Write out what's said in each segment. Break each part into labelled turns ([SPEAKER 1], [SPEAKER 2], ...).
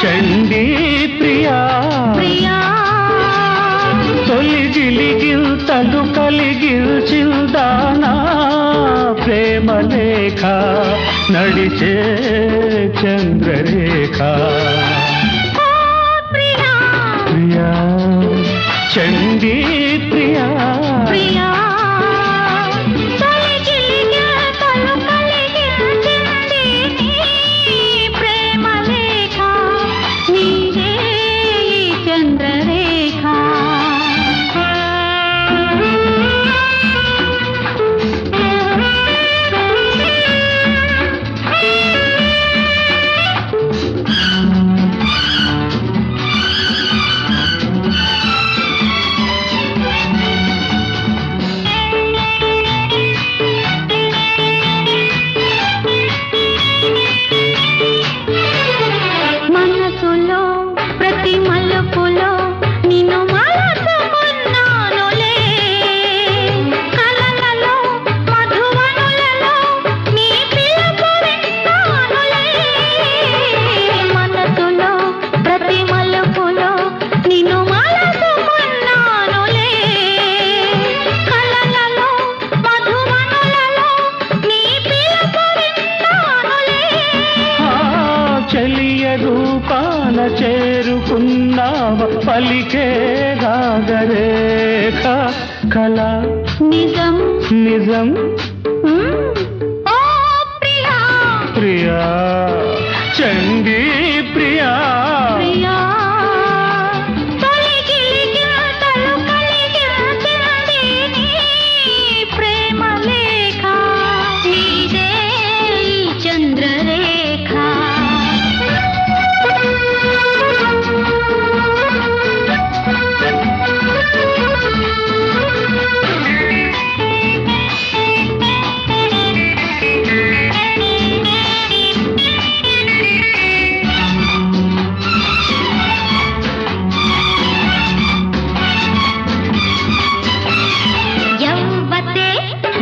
[SPEAKER 1] చండీ ప్రియా
[SPEAKER 2] ప్రియా
[SPEAKER 1] తొలి గిలిగిల్తలు కలిగిల్చిందానా ప్రేమ లేఖ నడిచే చంద్రరేఖ
[SPEAKER 2] ప్రియా
[SPEAKER 1] ప్రియా చండీ ప్రియా
[SPEAKER 2] ప్రియా తొలిగిలిగిల్తలు కలిగిల్చింది నీ ప్రేమ లేఖ నీదే ఈ చంద్రరేఖ మనసులో ప్రతి మలుపులో నిన్ను మలచుకున్నానులే కలలలో మధువనులలో నీ పిలుపు విన్నానులే మనసులో ప్రతి మలుపులో నిన్ను మలచుకున్నానులే కలలలో మధువనులలో నీ పిలుపు విన్నానులే
[SPEAKER 1] చెలియ రూపాన చేరుకున్నావ పలికే రాగరేఖ కళ
[SPEAKER 2] నిజం
[SPEAKER 1] నిజం
[SPEAKER 2] ఓ ప్రియా
[SPEAKER 1] ప్రియా చండీ ప్రియా
[SPEAKER 2] ప్రియా తొలిగిలిగిల్తలు కలిగిల్చింది నీ ప్రేమ లేఖ నీదే ఈ చంద్రరేఖ యవ్వతే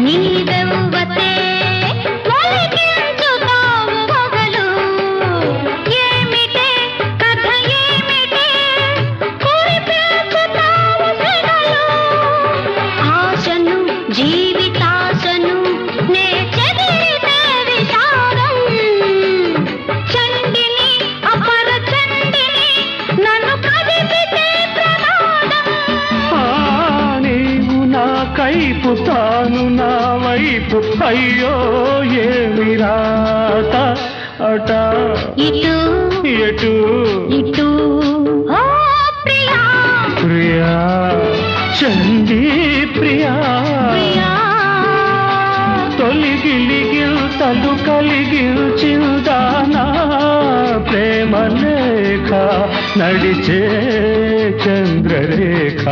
[SPEAKER 2] నీదవ్వతే ఒలికించుతావు మొగలు ఏమిటే కథ ఏమిటే కురిపించుతావు సెగలు ఆశను జీవితాశను నే చెదిరితే విషాదం చండిని అపర చండిని నన్ను కదిపితే ప్రమాదం
[SPEAKER 1] నీవు నా కైపు తాను నా వైపు అయ్యో ఏమి రాత అట
[SPEAKER 2] ఇటు
[SPEAKER 1] ఎటు
[SPEAKER 2] ఇటు ఓ ప్రియా
[SPEAKER 1] ప్రియా చండీ ప్రియా
[SPEAKER 2] ప్రియా
[SPEAKER 1] తొలిగిలిగిల్తలు కలిగిల్చిందానా ప్రేమ లేఖ నడిచే చంద్రరేఖ